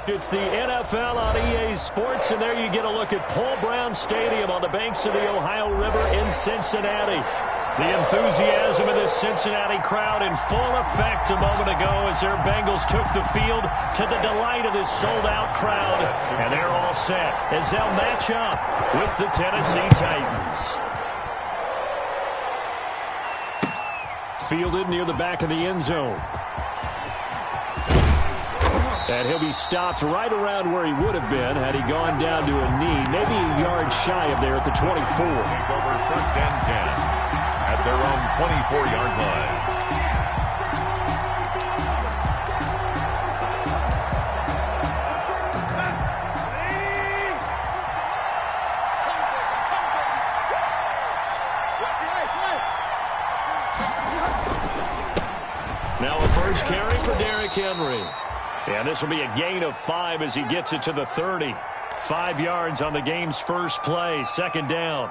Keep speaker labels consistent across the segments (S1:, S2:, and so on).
S1: It's the NFL on EA Sports, and there you get a look at Paul Brown Stadium on the banks of the Ohio River in Cincinnati. The enthusiasm of this Cincinnati crowd in full effect a moment ago as their Bengals took the field to the delight of this sold-out crowd. And they're all set as they'll match up with the Tennessee Titans. Fielded near the back of the end zone. And he'll be stopped right around where he would have been had he gone down to a knee, maybe a yard shy of there at the 24.
S2: Over first and 10 at their own 24-yard line.
S1: Now a first carry for Derrick Henry. And this will be a gain of 5 as he gets it to the 30. 5 yards on the game's first play, second down.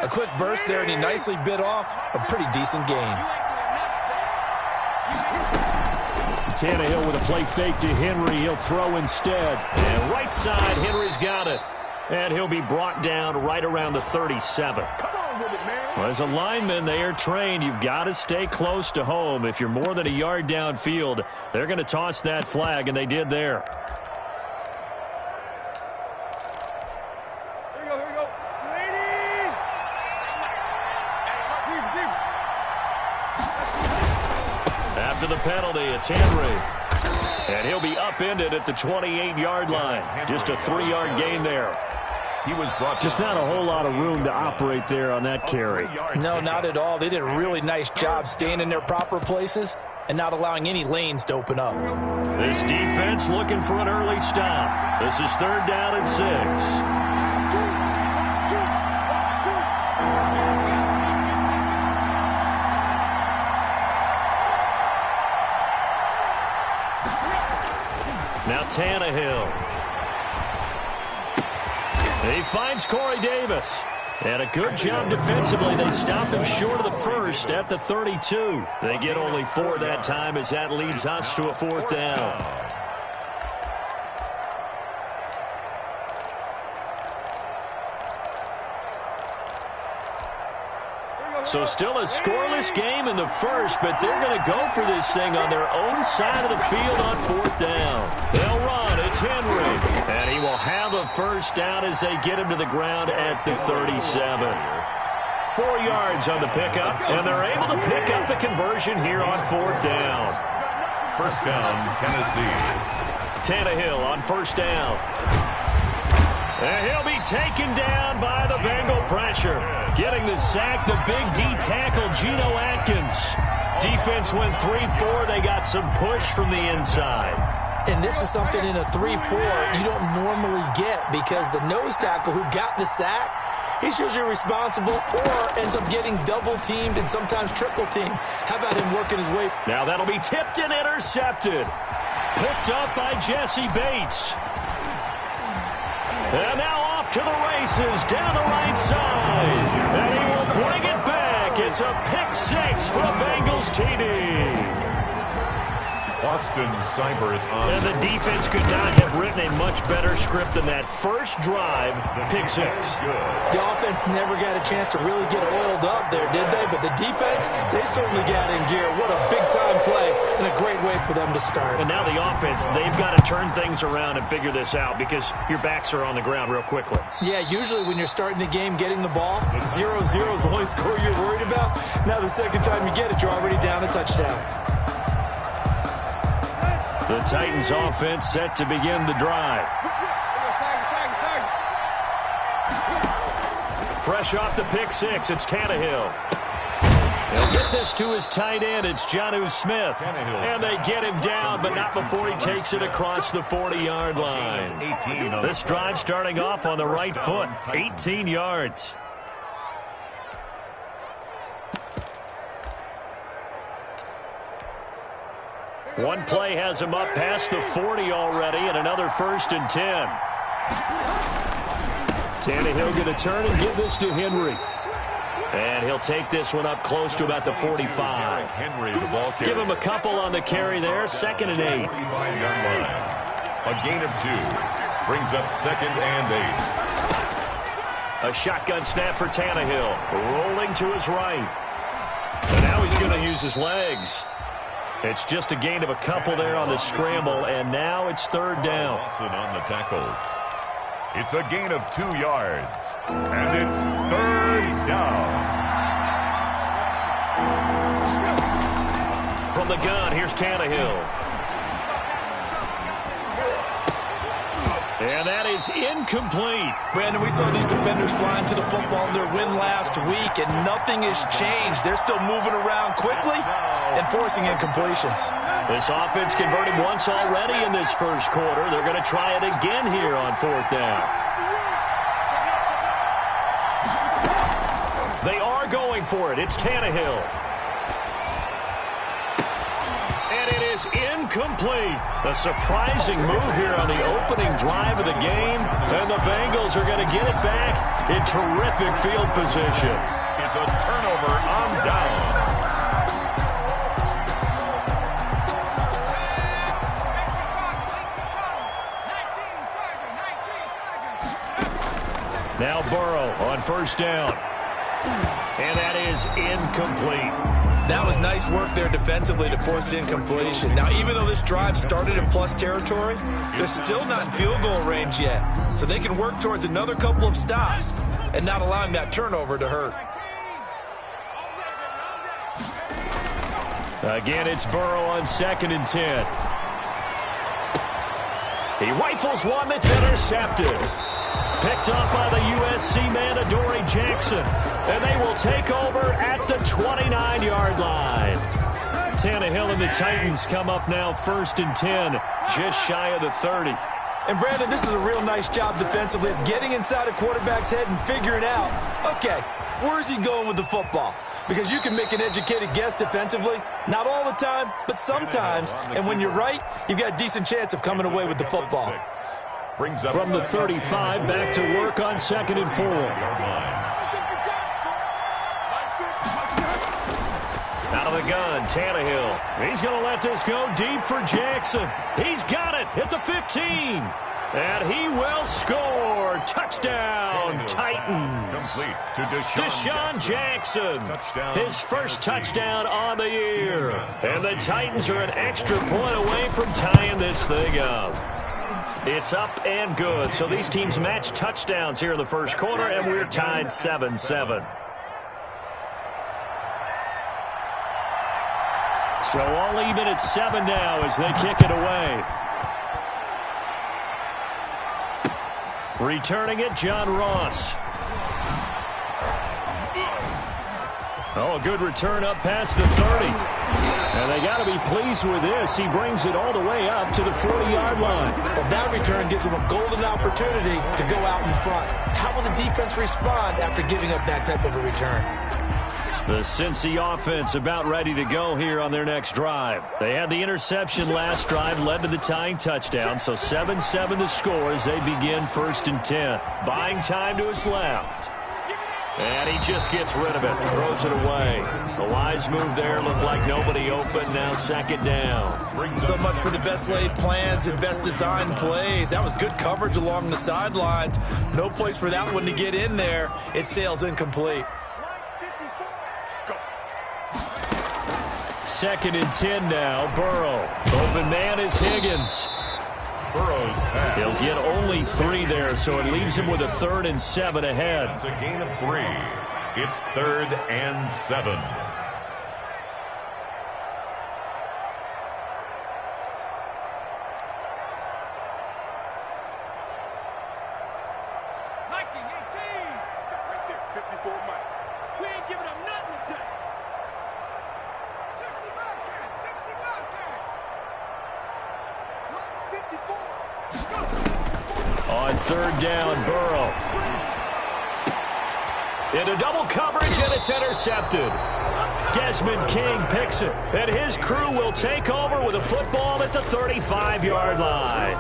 S3: A quick burst there, and he nicely bit off a pretty decent gain.
S1: Tannehill with a play fake to Henry. He'll throw instead. And right side, Henry's got it. And he'll be brought down right around the 37. Well, as a lineman, they are trained. You've got to stay close to home. If you're more than a yard downfield, they're going to toss that flag, and they did there.
S4: Here we go.
S1: After the penalty, it's Henry. And he'll be upended at the 28-yard line. Just a 3-yard gain there.
S2: He was brought
S1: just not a whole lot of room to operate there on that carry.
S3: No, not at all. They did a really nice job staying in their proper places and not allowing any lanes to open up.
S1: This defense looking for an early stop. This is 3rd down and 6. Now Tannehill. He finds Corey Davis. And a good job defensively. They stop him short of the first at the 32. They get only 4 that time as that leads us to a 4th down. So still a scoreless game in the first, but they're going to go for this thing on their own side of the field on 4th down. They'll run. It's Henry. And he will have a first down as they get him to the ground at the 37. 4 yards on the pickup, and they're able to pick up the conversion here on 4th down.
S2: First down, Tennessee.
S1: Tannehill on first down. And he'll be taken down by the Bengal pressure. Getting the sack, the big D tackle, Geno Atkins. Defense went 3-4. They got some push from the inside.
S3: And this is something in a 3-4 you don't normally get because the nose tackle who got the sack, he's usually responsible or ends up getting double-teamed and sometimes triple-teamed. How about him working his way?
S1: Now that'll be tipped and intercepted. Picked up by Jesse Bates. And now off to the races down the right side. And he will bring it back. And It's a pick six for a Bengals TD.
S2: Austin Seibert on.
S1: And the defense could not have written a much better script than that first drive, pick six.
S3: The offense never got a chance to really get oiled up there, did they? But the defense, they certainly got in gear. What a big-time play and a great way for them to start.
S1: And now the offense, they've got to turn things around and figure this out because your backs are on the ground real quickly.
S3: Yeah, usually when you're starting the game getting the ball, 0-0 is the only score you're worried about. Now the second time you get it, you're already down a touchdown.
S1: The Titans offense set to begin the drive. Fresh off the pick six, it's Tannehill. He'll get this to his tight end. It's Jonnu Smith. And they get him down, but not before he takes it across the 40-yard line. This drive starting off on the right foot, 18 yards. One play has him up past the 40 already, and another 1st and 10. Tannehill going to turn and give this to Henry. And he'll take this one up close to about the 45.
S2: Henry, the ball carrier.
S1: Give him a couple on the carry there, 2nd and 8.
S2: A gain of 2. Brings up 2nd and 8.
S1: A shotgun snap for Tannehill. Rolling to his right. And now he's going to use his legs. It's just a gain of a couple there on the scramble, and now it's 3rd down.
S2: Lawson on the tackle. It's a gain of 2 yards, and it's 3rd down.
S1: From the gun, here's Tannehill. And that is incomplete.
S3: Brandon, we saw these defenders flying to the football in their win last week, and nothing has changed. They're still moving around quickly and forcing incompletions.
S1: This offense converted once already in this first quarter. They're going to try it again here on 4th down. They are going for it. It's Tannehill. And it is incomplete. A surprising move here on the opening drive of the game. And the Bengals are going to get it back in terrific field position.
S2: It's a turnover on downs.
S1: Now Burrow on 1st down. And that is incomplete.
S3: That was nice work there defensively to force the incompletion. Now, even though this drive started in plus territory, they're still not in field goal range yet. So they can work towards another couple of stops and not allowing that turnover to hurt.
S1: Again, it's Burrow on 2nd and 10. He rifles one that's intercepted. Picked up by the USC man, Adoree Jackson. And they will take over at the 29-yard line. Tannehill and the Titans come up now 1st and 10, just shy of the 30.
S3: And, Brandon, this is a real nice job defensively of getting inside a quarterback's head and figuring out, okay, where's he going with the football? Because you can make an educated guess defensively. Not all the time, but sometimes. And when you're right, you've got a decent chance of coming away with the football.
S1: From the 35, back to work on 2nd and 4. Out of the gun, Tannehill. He's going to let this go deep for Jackson. He's got it at the 15. And he will score. Touchdown, Titans.
S2: Complete to
S1: Deshaun Jackson. His first touchdown on the year. And the Titans are an extra point away from tying this thing up. It's up and good. So these teams match touchdowns here in the first quarter, and we're tied 7-7. So all even at 7 now as they kick it away. Returning it, John Ross. Oh, a good return up past the 30. And they got to be pleased with this. He brings it all the way up to the 40-yard line.
S3: Well, that return gives them a golden opportunity to go out in front. How will the defense respond after giving up that type of a return?
S1: The Cincy offense about ready to go here on their next drive. They had the interception last drive, led to the tying touchdown, so 7-7 the score as they begin 1st and 10. Buying time to his left. And he just gets rid of it, throws it away. A wise move there, looked like nobody open, now second down.
S3: So much for the best laid plans and best designed plays. That was good coverage along the sidelines. No place for that one to get in there. It sails incomplete.
S1: 2nd and 10 now, Burrow. Open man is Higgins.
S2: Burrow's pass.
S1: He'll get only 3 there, so it leaves him with a 3rd and 7 ahead.
S2: It's a gain of 3. It's 3rd and 7.
S1: On 3rd down, Burrow. Into double coverage, and it's intercepted. Desmond King picks it, and his crew will take over with a football at the 35-yard line.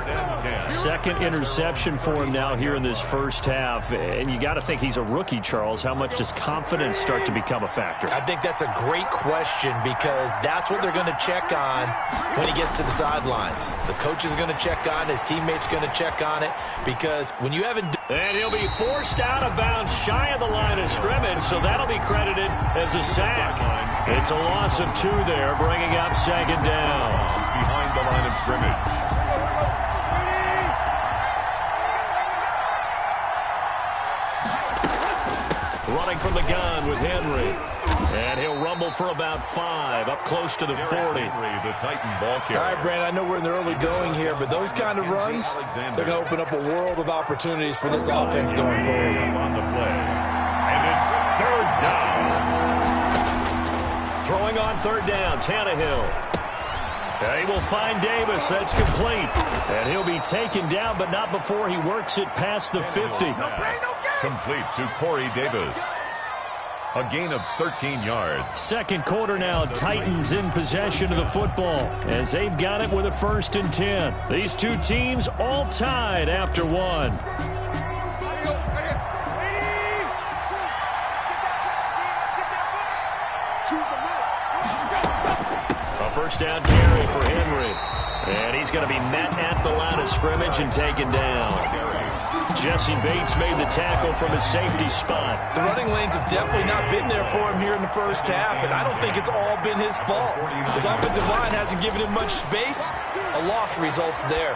S1: 2nd interception for him now here in this first half, and you got to think he's a rookie, Charles. How much does confidence start to become a factor?
S3: I think that's a great question because that's what they're going to check on when he gets to the sidelines. The coach is going to check on it. His teammates going to check on it because when you haven't...
S1: And he'll be forced out of bounds shy of the line of scrimmage, so that'll be credited as a sack. It's a loss of 2 there, bringing up 2nd down.
S2: Behind the line of scrimmage.
S1: Running from the gun with Henry. And he'll rumble for about 5, up close to the 40.
S2: Henry, the Titan ball carrier.
S3: All right, Brandon, I know we're in the early going here, but those kind of runs, they're going to open up a world of opportunities for this offense going forward.
S2: On the play. And it's 3rd down.
S1: Throwing on 3rd down, Tannehill. He will find Davis. That's complete. And he'll be taken down, but not before he works it past the 50.
S2: Complete to Corey Davis. A gain of 13 yards.
S1: 2nd quarter now, Titans in possession of the football as they've got it with a 1st and 10. These two teams all tied after 1. A 1st down carry for Henry. And he's going to be met at the line of scrimmage and taken down. Jesse Bates made the tackle from his safety spot.
S3: The running lanes have definitely not been there for him here in the first half, and I don't think it's all been his fault. His offensive line hasn't given him much space. A loss results there.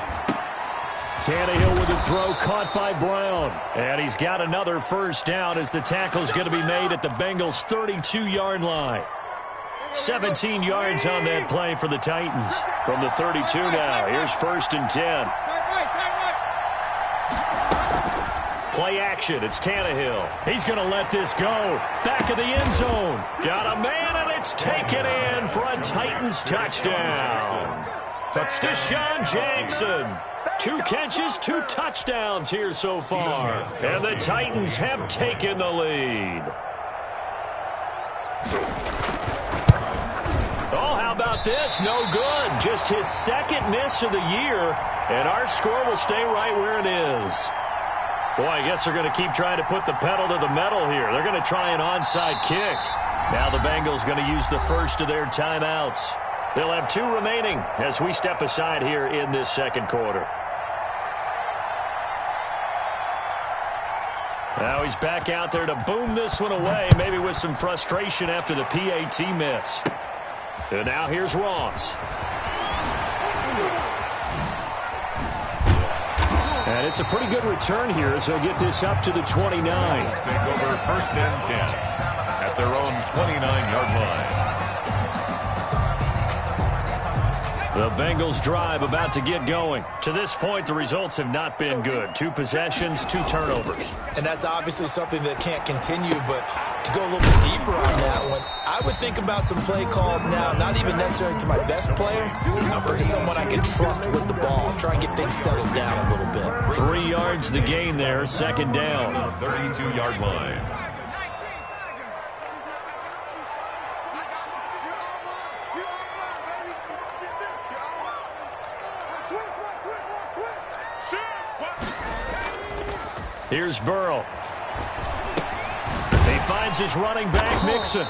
S1: Tannehill with a throw caught by Brown. And he's got another 1st down as the tackle's going to be made at the Bengals' 32-yard line. 17 yards on that play for the Titans. From the 32 now, here's 1st and 10. Play action, it's Tannehill. He's going to let this go. Back of the end zone. Got a man, and it's taken in for a Titans touchdown. Deshaun Jackson. 2 catches, 2 touchdowns here so far. And the Titans have taken the lead. Oh, how about this? No good. Just his 2nd miss of the year, and our score will stay right where it is. Boy, I guess they're going to keep trying to put the pedal to the metal here. They're going to try an onside kick. Now the Bengals going to use the first of their timeouts. They'll have 2 remaining as we step aside here in this 2nd quarter. Now he's back out there to boom this one away, maybe with some frustration after the PAT miss. And now here's Ross. And it's a pretty good return here as they'll get this up to the 29.
S2: Take over 1st and 10 at their own 29-yard line.
S1: The Bengals drive about to get going. To this point, the results have not been good. 2 possessions, 2 turnovers.
S3: And that's obviously something that can't continue, but to go a little bit deeper on that one, I would think about some play calls now, not even necessarily to my best player, but to someone I can trust with the ball. Try and get things settled down a little bit.
S1: 3 yards the gain there, 2nd down.
S2: 32-yard line.
S1: Here's Burrow. He finds his running back, Mixon.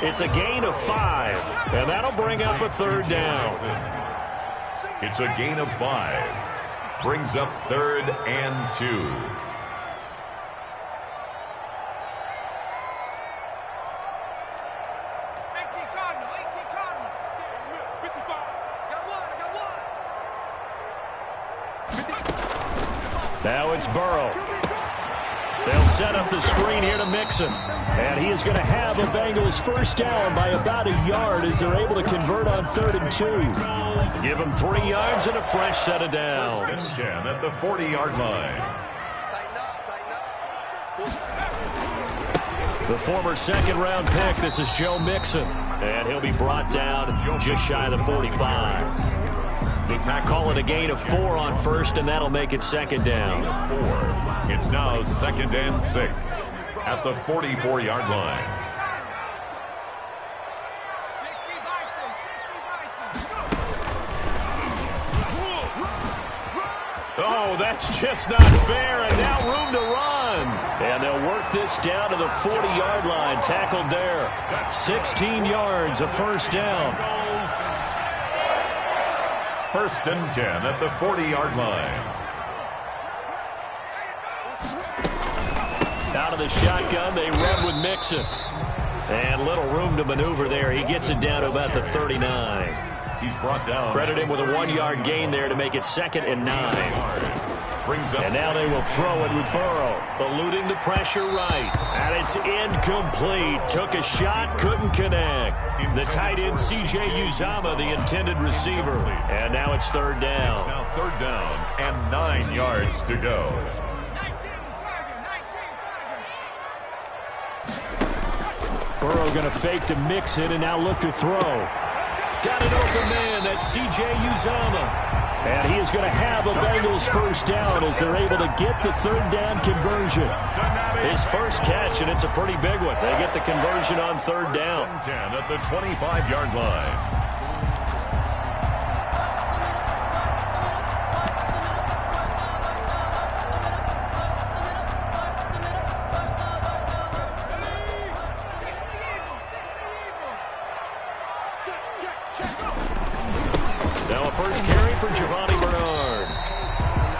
S1: It's a gain of 5, and that'll bring up a third down.
S2: It's a gain of 5. Brings up 3rd and 2.
S1: Now it's Burrow. They'll set up the screen here to Mixon. And he is going to have a Bengals first down by about a yard as they're able to convert on 3rd and 2. Give him 3 yards and a fresh set of downs.
S2: 10 at the 40-yard line.
S1: The former second-round pick, this is Joe Mixon. And he'll be brought down just shy of the 45. Call it a gain of 4 on first, and that'll make it 2nd down.
S2: 4. It's now 2nd and 6 at the 44-yard line.
S1: Oh, that's just not fair, and now room to run. And they'll work this down to the 40-yard line, tackled there. 16 yards, a first down.
S2: 1st and 10 at the 40-yard line.
S1: Out of the shotgun, they run with Mixon. And little room to maneuver there. He gets it down to about the 39.
S2: He's brought down.
S1: Credit him with a 1-yard gain there to make it 2nd and 9.
S2: Brings up.
S1: And now they will throw it with Burrow, eluding the pressure right. And it's incomplete. Took a shot, couldn't connect. The tight end, C.J. Uzomah, the intended receiver. And now it's 3rd down.
S2: It's now 3rd down and 9 yards to go.
S1: Burrow going to fake to Mixon and now look to throw. Got an open man. That's C.J. Uzomah. And he is going to have a Bengals first down as they're able to get the 3rd down conversion. His first catch, and it's a pretty big one. They get the conversion on 3rd down.
S2: 10 at the 25-yard line.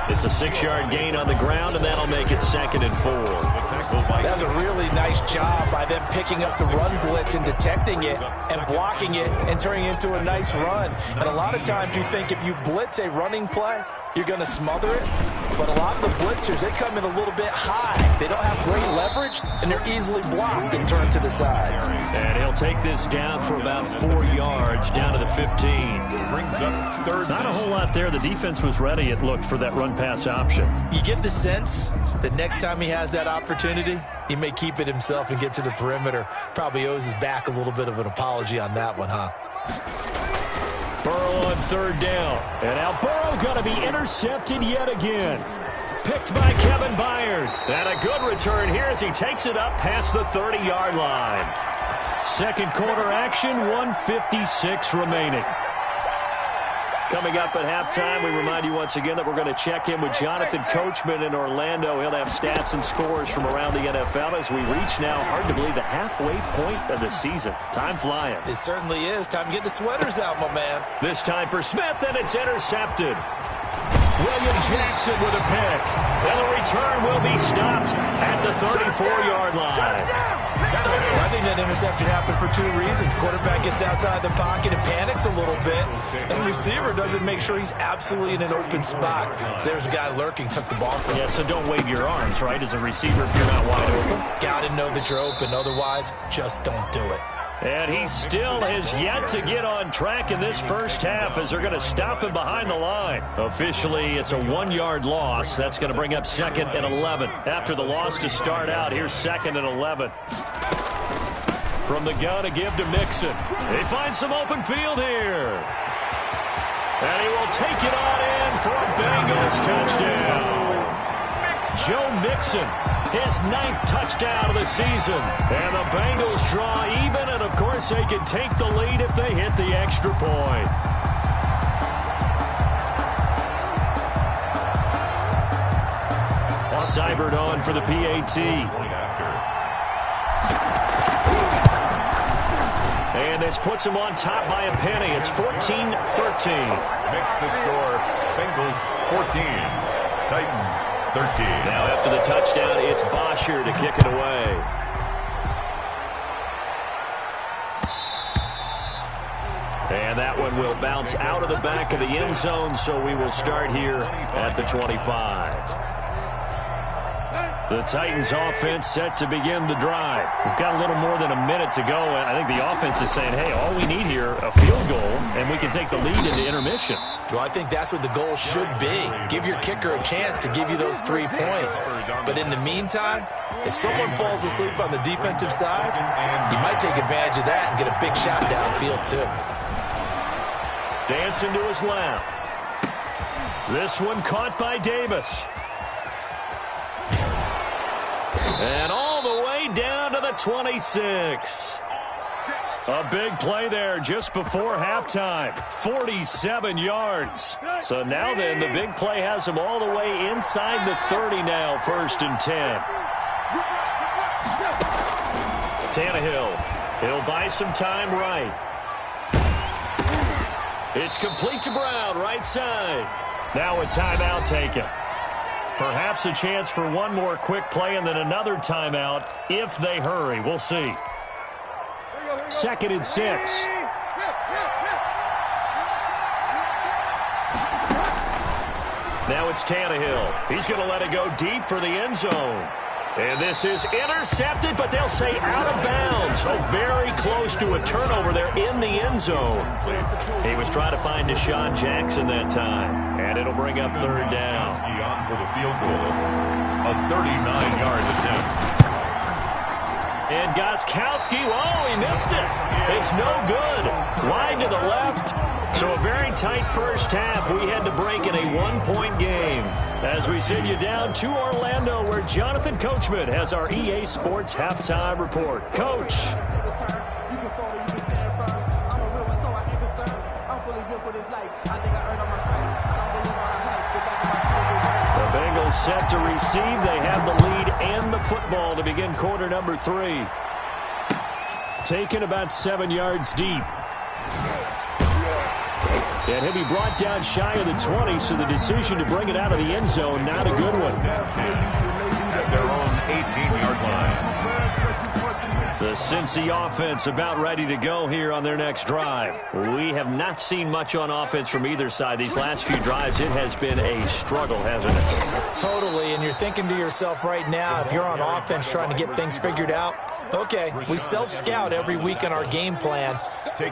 S1: It's a 6-yard gain on the ground, and that'll make it 2nd and 4.
S3: That was a really nice job by them picking up the run blitz and detecting it and blocking it and turning it into a nice run. And a lot of times you think if you blitz a running play, you're going to smother it. But a lot of the blitzers, they come in a little bit high. They don't have great leverage, and they're easily blocked and turned to the side.
S1: And he'll take this down for about 4 yards, down to the 15.
S2: Brings up 3rd.
S1: Not a whole lot there. The defense was ready, it looked, for that run-pass option.
S3: You get the sense that next time he has that opportunity, he may keep it himself and get to the perimeter. Probably owes his back a little bit of an apology on that one, huh?
S1: Burrow on 3rd down. And now Burrow going to be intercepted yet again. Picked by Kevin Byard. And a good return here as he takes it up past the 30-yard line. 2nd quarter action, 1:56 remaining. Coming up at halftime, we remind you once again that we're going to check in with Jonathan Coachman in Orlando. He'll have stats and scores from around the NFL as we reach now, hard to believe, the halfway point of the season. Time flying.
S3: It certainly is. Time to get the sweaters out, my man.
S1: This time for Smith, and it's intercepted. William Jackson with a pick. And the return will be stopped at the 34-yard line.
S3: I think that interception happened for 2 reasons. Quarterback gets outside the pocket and panics a little bit, and receiver doesn't make sure he's absolutely in an open spot. So there's a guy lurking, took the ball from him.
S1: Yeah, so don't wave your arms, right, as a receiver if you're not wide open.
S3: Got to know that you're open. Otherwise, just don't do it.
S1: And he still has yet to get on track in this first half as they're going to stop him behind the line. Officially, it's a 1-yard loss. That's going to bring up 2nd and 11. After the loss to start out, here's 2nd and 11. From the gun to give to Mixon. They find some open field here. And he will take it on in for a Bengals touchdown. Joe Mixon, his 9th touchdown of the season. And the Bengals draw even, and of course they can take the lead if they hit the extra point. Seibert on for the PAT. And this puts them on top by a penny. It's 14-13.
S2: Makes the score Bengals 14, Titans 13.
S1: Now after the touchdown, it's Bosher to kick it away. And that one will bounce out of the back of the end zone, so we will start here at the 25. The Titans offense set to begin the drive. We've got a little more than a minute to go, and I think the offense is saying, hey, all we need here, a field goal, and we can take the lead into intermission.
S3: Well, I think that's what the goal should be. Give your kicker a chance to give you those 3 points. But in the meantime, if someone falls asleep on the defensive side, you might take advantage of that and get a big shot downfield too.
S1: Dancing to his left. This one caught by Davis. And all the way down to the 26. A big play there just before halftime. 47 yards. So now then, the big play has them all the way inside the 30 now, 1st and 10. Tannehill. He'll buy some time right. It's complete to Brown, right side. Now a timeout taken. Perhaps a chance for one more quick play and then another timeout if they hurry. We'll see. 2nd and 6. Now it's Tannehill. He's going to let it go deep for the end zone. And this is intercepted, but they'll say out of bounds. So very close to a turnover there in the end zone. He was trying to find Deshaun Jackson that time. And it'll bring up 3rd down.
S2: On for the field goal. A 39-yard attempt.
S1: And Gostkowski, oh, he missed it. It's no good. Wide to the left. So a very tight first half. We had to break in a 1-point game. As we send you down to Orlando, where Jonathan Coachman has our EA Sports halftime report. Coach. The Bengals set to receive. They have the lead and the football to begin quarter number 3. Taken about 7 yards deep. And he'll be brought down shy of the 20, so the decision to bring it out of the end zone, not a good one.
S2: At their own 18-yard line.
S1: The Cincy offense about ready to go here on their next drive. We have not seen much on offense from either side. These last few drives, it has been a struggle, hasn't it?
S3: Totally, and you're thinking to yourself right now, if you're on offense trying to get things figured out, okay, we self-scout every week in our game plan.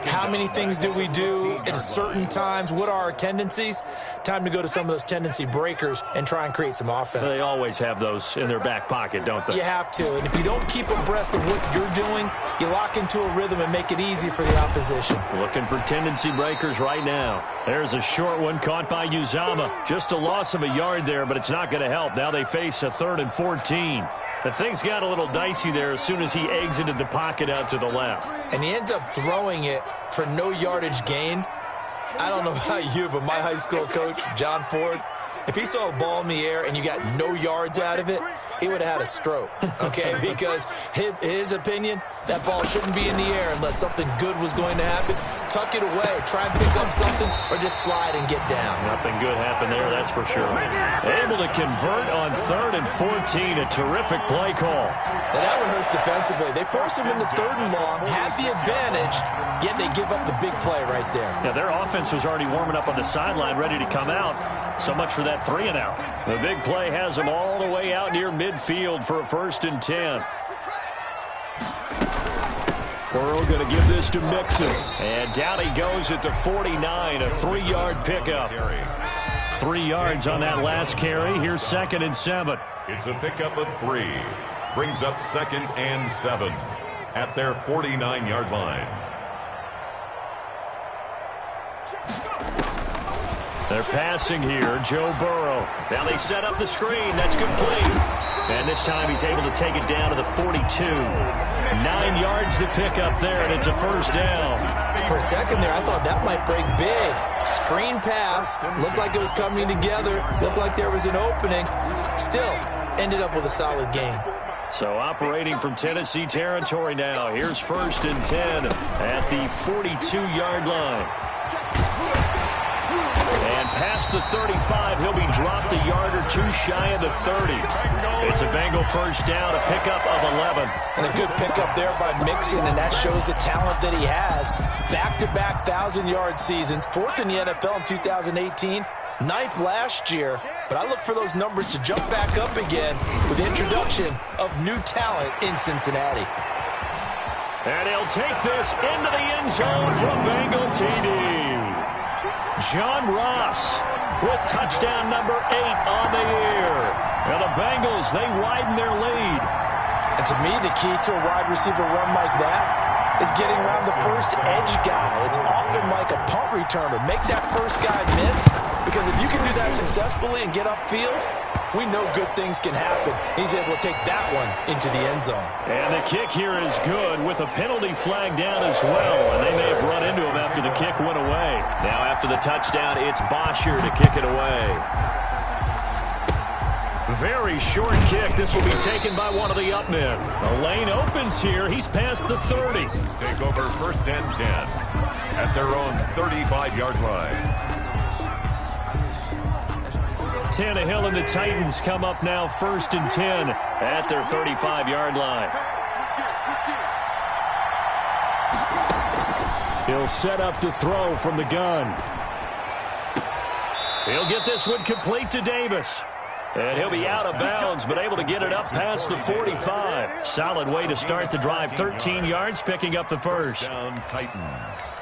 S3: How many things do we do at certain times? What are our tendencies? Time to go to some of those tendency breakers and try and create some offense.
S1: They always have those in their back pocket, don't they?
S3: You have to, and if you don't keep abreast of what you're doing, you lock into a rhythm and make it easy for the opposition.
S1: Looking for tendency breakers right now. There's a short one caught by Uzama. Just a loss of a yard there, but it's not going to help. Now they face a 3rd and 14. The things got a little dicey there as soon as he exited the pocket out to the left.
S3: And he ends up throwing it for no yardage gained. I don't know about you, but my high school coach, John Ford, if he saw a ball in the air and you got no yards out of it, he would have had a stroke, okay? Because his opinion, that ball shouldn't be in the air unless something good was going to happen. Tuck it away, try and pick up something, or just slide and get down.
S1: Nothing good happened there, that's for sure. Able to convert on 3rd and 14, a terrific play call.
S3: Now that one hurts defensively. They force him into 3rd and long, have the advantage, yet they give up the big play right there.
S1: Yeah, their offense was already warming up on the sideline, ready to come out. So much for that 3-and-out. The big play has them all the way out near midfield for a 1st and 10. Burrow going to give this to Mixon. And down he goes at the 49, a 3-yard pickup. 3 yards on that last carry. Here's 2nd and 7.
S2: It's a pickup of 3. Brings up 2nd and 7 at their 49-yard line.
S1: They're passing here, Joe Burrow. Now they set up the screen. That's complete. And this time he's able to take it down to the 42. 9 yards to pick up there, and it's a 1st down.
S3: For a second there, I thought that might break big. Screen pass. Looked like it was coming together. Looked like there was an opening. Still, ended up with a solid game.
S1: So operating from Tennessee territory now. Here's 1st and 10 at the 42-yard line. And past the 35, he'll be dropped a yard or two shy of the 30. It's a Bengal first down, a pickup of 11.
S3: And a good pickup there by Mixon, and that shows the talent that he has. Back-to-back 1,000-yard seasons, 4th in the NFL in 2018, 9th last year. But I look for those numbers to jump back up again with the introduction of new talent in Cincinnati.
S1: And he'll take this into the end zone from Bengal TD. John Ross with touchdown number 8 on the year. And the Bengals, they widen their lead.
S3: And to me, the key to a wide receiver run like that is getting around the first edge guy. It's often like a punt returner. Make that first guy miss, because if you can do that successfully and get upfield, we know good things can happen. He's able to take that one into the end zone.
S1: And the kick here is good with a penalty flag down as well. And they may have run into him after the kick went away. Now after the touchdown, it's Bosher to kick it away. Very short kick. This will be taken by one of the up men. The lane opens here. He's past the 30.
S2: Take over 1st and 10 at their own 35-yard line.
S1: Tannehill and the Titans come up now 1st and 10 at their 35-yard line. He'll set up to throw from the gun. He'll get this one complete to Davis. And he'll be out of bounds, but able to get it up past the 45. Solid way to start the drive. 13 yards, picking up the first.
S2: Down Titans.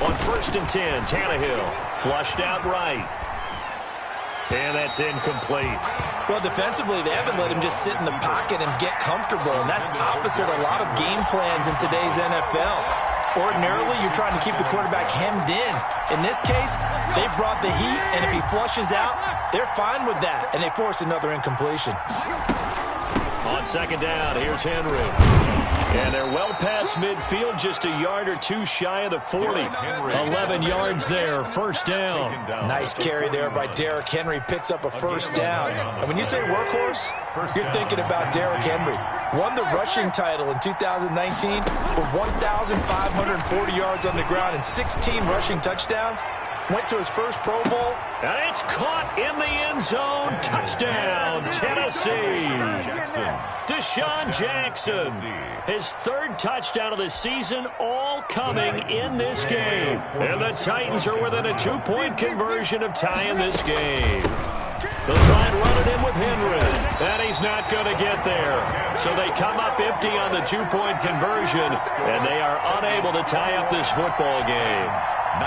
S1: On 1st and 10, Tannehill flushed out right. And that's incomplete.
S3: Well, defensively, they haven't let him just sit in the pocket and get comfortable, and that's opposite a lot of game plans in today's NFL. Ordinarily, you're trying to keep the quarterback hemmed in. In this case, they brought the heat, and if he flushes out, they're fine with that, and they force another incompletion.
S1: On 2nd down, here's Henry. And they're well past midfield, just a yard or two shy of the 40. 11 yards there, 1st down.
S3: Nice carry there by Derrick Henry, picks up a 1st down. And when you say workhorse, you're thinking about Derrick Henry. Won the rushing title in 2019 with 1,540 yards on the ground and 16 rushing touchdowns. Went to his first Pro Bowl.
S1: And it's caught in the end zone. Touchdown, Tennessee. Deshaun Jackson. His 3rd touchdown of the season, all coming in this game. And the Titans are within a 2-point conversion of tying this game. They'll try and run it in with Henry. And he's not going to get there. So they come up empty on the 2-point conversion, and they are unable to tie up this football game.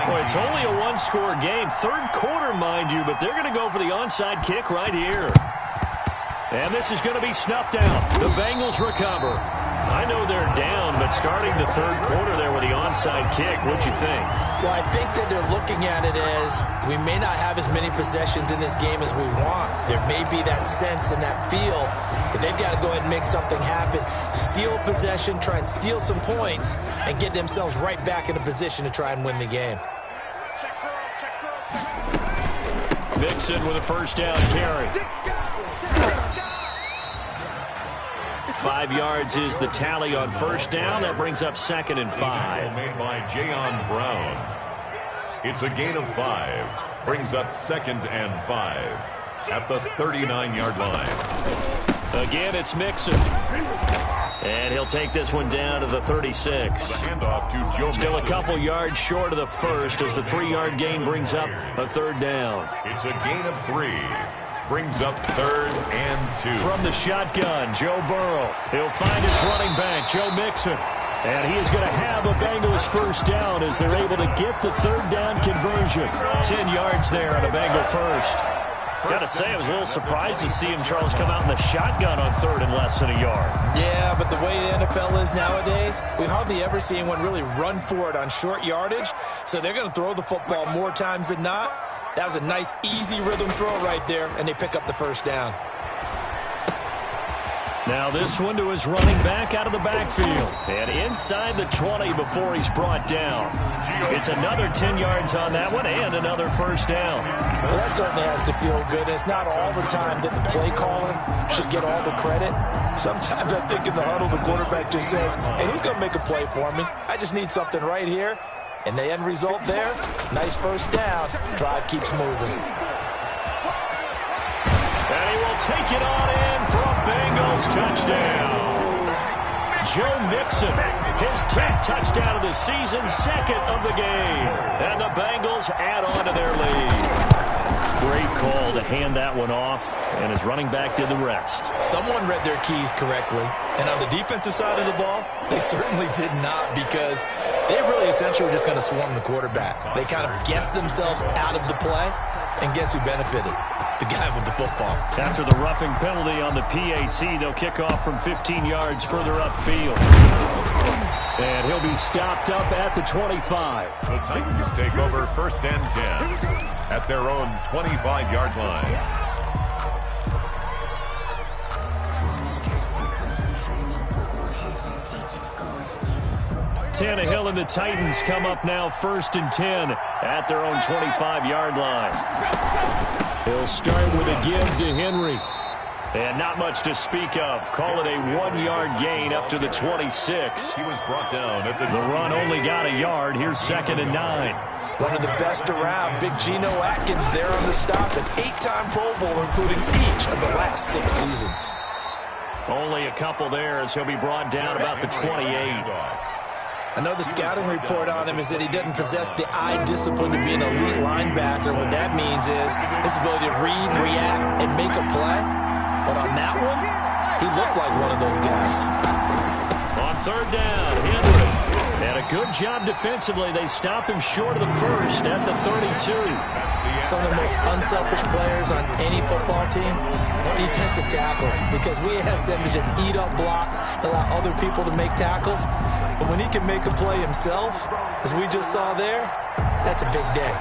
S1: Well, it's only a 1-score game. 3rd quarter, mind you, but they're going to go for the onside kick right here. And this is going to be snuffed out. The Bengals recover. I know they're down, but starting the 3rd quarter there with the onside kick, what'd you think?
S3: Well, I think that they're looking at it as we may not have as many possessions in this game as we want. There may be that sense and that feel that they've got to go ahead and make something happen. Steal a possession, try and steal some points, and get themselves right back in a position to try and win the game.
S1: Mixon with a 1st down carry. 5 yards is the tally on 1st down. That brings up 2nd and 5.
S2: Made by Jayon Brown. It's a gain of 5. Brings up 2nd and 5 at the 39-yard line.
S1: Again, it's Mixon. And he'll take this one down to the 36.
S2: The handoff to Joe
S1: Still
S2: Mixon.
S1: a couple yards short of the first as the 3-yard gain brings up a 3rd down.
S2: It's a gain of 3. Brings up 3rd and 2.
S1: From the shotgun, Joe Burrow. He'll find his running back, Joe Mixon. And he is going to have a Bengals 1st down as they're able to get the 3rd down conversion. 10 yards there on a Bengal 1st. Got to say, I was a little surprised to see him, Charles, come out in the shotgun on 3rd and less than a yard.
S3: Yeah, but the way the NFL is nowadays, we hardly ever see anyone really run for it on short yardage. So they're going to throw the football more times than not. That was a nice, easy rhythm throw right there, and they pick up the 1st down.
S1: Now this one to his running back out of the backfield. And inside the 20 before he's brought down. It's another 10 yards on that one and another first down.
S3: Well, that certainly has to feel good. It's not all the time that the play caller should get all the credit. Sometimes I think in the huddle the quarterback just says, hey, who's going to make a play for me? I just need something right here. And the end result there, nice first down. Drive keeps moving.
S1: And he will take it on in for a Bengals touchdown. Joe Mixon, his 10th touchdown of the season, second of the game. And the Bengals add on to their lead. Great call to hand that one off, and his running back did the rest.
S3: Someone read their keys correctly, and on the defensive side of the ball, they certainly did not, because they really essentially were just going to swarm the quarterback. They kind of guessed themselves out of the play, and guess who benefited? The guy with the football.
S1: After the roughing penalty on the PAT, they'll kick off from 15 yards further upfield. And he'll be stopped up at the 25.
S2: The Titans take over first and 10 at their own 25-yard line.
S1: Tannehill and the Titans come up now first and 10 at their own 25-yard line. He'll start with a give to Henry. And not much to speak of. Call it a 1-yard gain up to the 26.
S2: He was brought down at the
S1: run only got a yard. Here's 2nd and 9.
S3: One of the best around. Big Geno Atkins there on the stop. An 8-time Pro Bowler, including each of the last 6 seasons.
S1: Only a couple there as he'll be brought down about the 28.
S3: I know the scouting report on him is that he doesn't possess the eye discipline to be an elite linebacker. What that means is his ability to read, react, and make a play. But on that one, he looked like one of those guys.
S1: On 3rd down, Henry. And a good job defensively. They stop him short of the first at the 32.
S3: Some of the most unselfish players on any football team, defensive tackles, because we ask them to just eat up blocks, allow other people to make tackles. But when he can make a play himself, as we just saw there, that's a big day.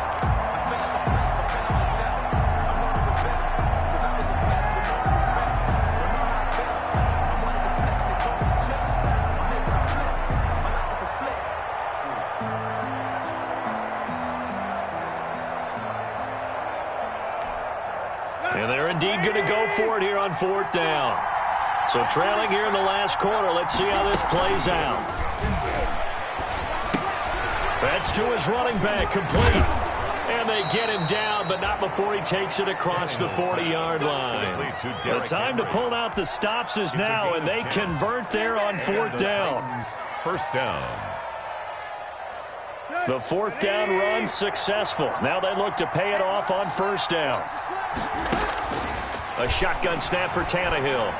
S1: And they're indeed going to go for it here on 4th down. So trailing here in the last quarter. Let's see how this plays out. That's to his running back, complete. And they get him down, but not before he takes it across the 40-yard line. The time to pull out the stops is now, and they convert there on 4th down.
S2: First down.
S1: The 4th down run successful. Now they look to pay it off on 1st down. A shotgun snap for Tannehill.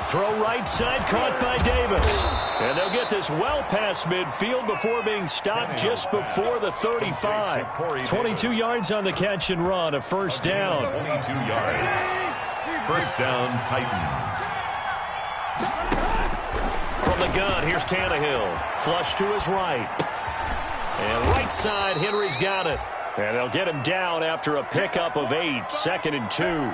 S1: Throw right side, caught by Davis. And they'll get this well past midfield before being stopped just before the 35. 22 yards on the catch and run, a 1st down.
S2: 22 yards. First down, Titans.
S1: From the gun, here's Tannehill. Flush to his right. And right side, Henry's got it. And they'll get him down after a pickup of 8, 2nd and 2.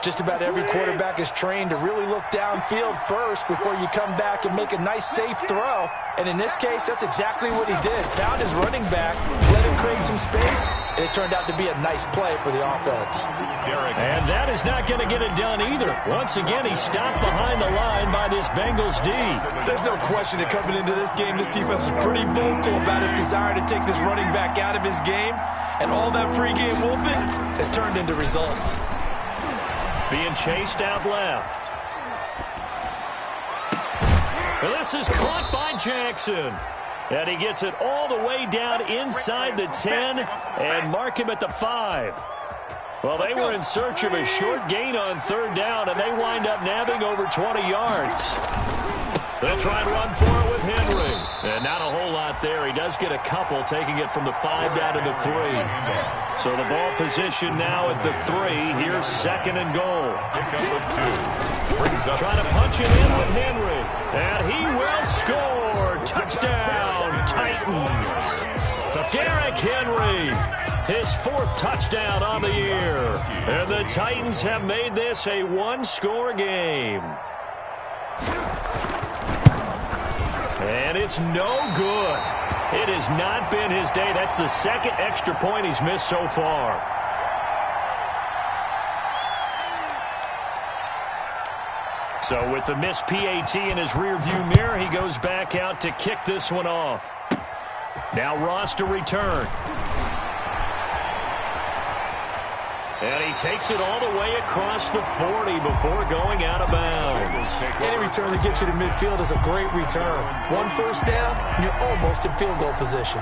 S3: Just about every quarterback is trained to really look downfield first before you come back and make a nice, safe throw. And in this case, that's exactly what he did. Found his running back, let him create some space, and it turned out to be a nice play for the offense.
S1: And that is not going to get it done either. Once again, he's stopped behind the line by this Bengals D.
S3: There's no question that coming into this game, this defense was pretty vocal about his desire to take this running back out of his game. And all that pregame wolfing has turned into results.
S1: Being chased out left. This is caught by Jackson. And he gets it all the way down inside the 10 and mark him at the 5. Well, they were in search of a short gain on 3rd down, and they wind up nabbing over 20 yards. They'll try and run for it with Henry. And not a whole lot there. He does get a couple, taking it from the 5 down to the 3. So the ball position now at the 3. Here's 2nd and goal. Trying to punch it in with Henry. And he will score. Touchdown, Titans. Derrick Henry. His 4th touchdown on the year. And the Titans have made this a one-score game. And it's no good. It has not been his day. That's the 2nd extra point he's missed so far. So with the missed PAT in his rearview mirror, he goes back out to kick this one off. Now Ross to return. And he takes it all the way across the 40 before going out of bounds.
S3: Any return that gets you to midfield is a great return. 1 first down, and you're almost in field goal position.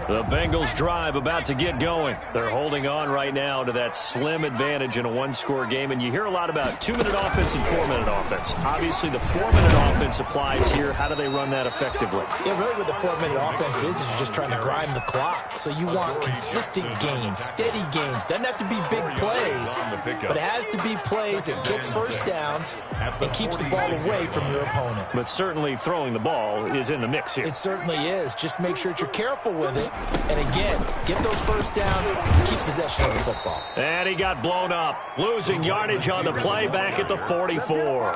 S1: The Bengals drive about to get going. They're holding on right now to that slim advantage in a one-score game. And you hear a lot about 2-minute offense and 4-minute offense. Obviously, the 4-minute offense applies here. How do they run that effectively?
S3: Yeah, really what the 4-minute offense is you're just trying to grind the clock. So you want consistent gains, steady gains. Doesn't have to be big plays, but it has to be plays that gets first downs and keeps the ball away from your opponent.
S1: But certainly throwing the ball is in the mix here.
S3: It certainly is. Just make sure that you're careful with it. And again, get those first downs and keep possession of the football.
S1: And he got blown up. Losing yardage on the play back at the 44.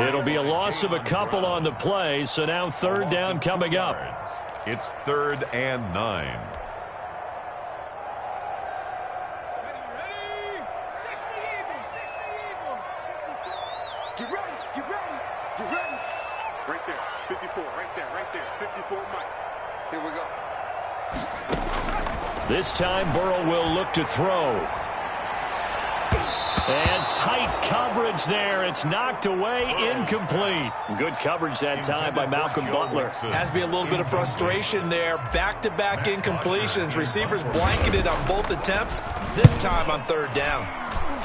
S1: It'll be a loss of a couple on the play, so now 3rd down coming up.
S2: It's 3rd and 9.
S4: Get ready, get ready, get ready. Right there, 54, right there, 54, Mike. Here we go.
S1: This time Burrow will look to throw. And tight coverage there. It's knocked away, incomplete. Good coverage that time by Malcolm Butler.
S3: Has to be a little bit of frustration there. Back-to-back incompletions. Receivers blanketed on both attempts. This time on 3rd down.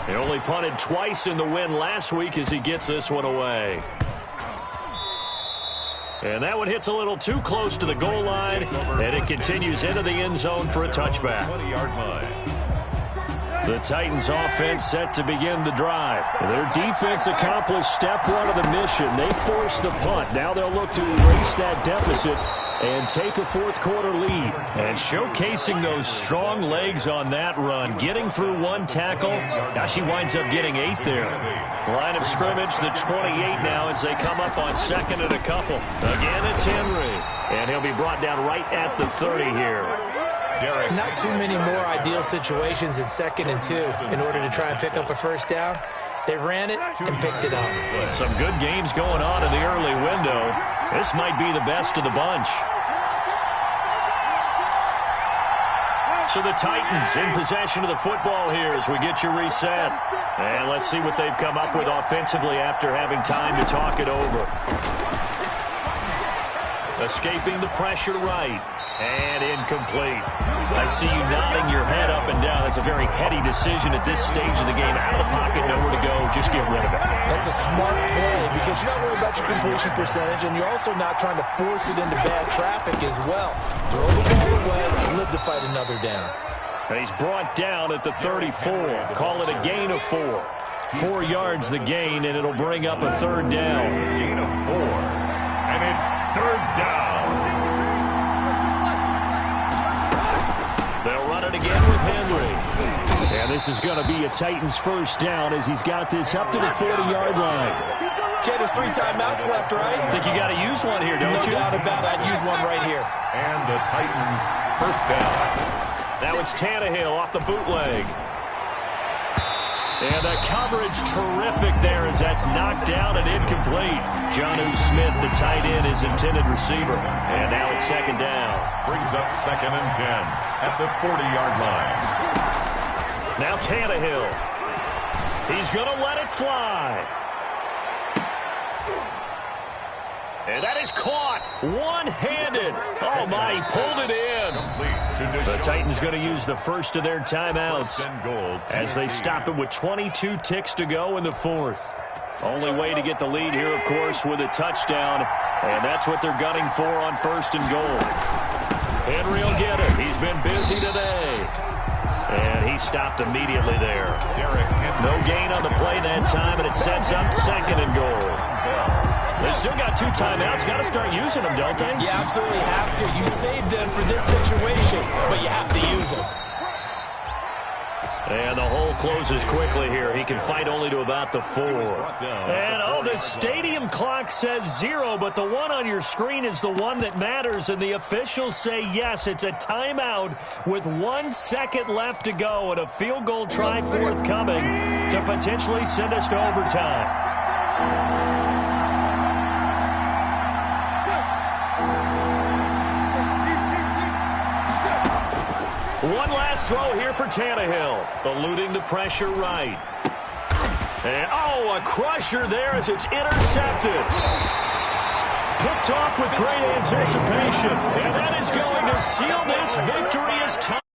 S1: He only punted twice in the win last week as he gets this one away. And that one hits a little too close to the goal line, and it continues into the end zone for a touchback.
S2: 20-yard line.
S1: The Titans offense set to begin the drive. Their defense accomplished step 1 of the mission. They forced the punt. Now they'll look to erase that deficit and take a 4th quarter lead. And showcasing those strong legs on that run. Getting through 1 tackle. Gosh, he winds up getting 8 there. Line of scrimmage, the 28 now as they come up on 2nd and a couple. Again, it's Henry. And he'll be brought down right at the 30 here.
S3: Not too many more ideal situations in 2nd and 2 in order to try and pick up a first down. They ran it and picked it up.
S1: Some good games going on in the early window. This might be the best of the bunch. So the Titans in possession of the football here as we get you reset. And let's see what they've come up with offensively after having time to talk it over. Escaping the pressure right. And incomplete. I see you nodding your head up and down. That's a very heady decision at this stage of the game. Out of the pocket, nowhere to go. Just get rid of it.
S3: That's a smart play because you're not worried about your completion percentage, and you're also not trying to force it into bad traffic as well. Throw the ball away and live to fight another down.
S1: And he's brought down at the 34. Call it a gain of 4. 4 yards the gain, and it'll bring up a 3rd down.
S2: Gain of 4. And it's 3rd down.
S1: They'll run it again with Henry. And this is going to be a Titans first down as he's got this up to the 40-yard line.
S3: Okay, there's 3 timeouts left, right?
S1: I think you got to use one here, don't you?
S3: No doubt about it. I'd use one right here.
S2: And the Titans first down.
S1: Now it's Tannehill off the bootleg. And the coverage terrific there as that's knocked down and incomplete. Jonnu Smith, the tight end, his intended receiver. And now it's 2nd down.
S2: Brings up 2nd and 10 at the 40-yard line.
S1: Now Tannehill. He's going to let it fly. And that is caught one-handed. Oh, my, he pulled it in. The Titans going to use the first of their timeouts as they stop it with 22 ticks to go in the 4th. Only way to get the lead here, of course, with a touchdown, and that's what they're gunning for on 1st and goal. Henry will get it. He's been busy today. And he stopped immediately there. No gain that time, and it sets up 2nd and goal. They still got 2 timeouts. Got to start using them, don't they?
S3: You absolutely have to. You save them for this situation, but you have to use them.
S1: And the hole closes quickly here. He can fight only to about the 4. And, the stadium clock says 0, but the one on your screen is the one that matters, and the officials say yes, it's a timeout with 1 second left to go and a field goal try forthcoming to potentially send us to overtime. One last throw here for Tannehill, eluding the pressure right. And, a crusher there as it's intercepted. Picked off with great anticipation, and that is going to seal this victory as time.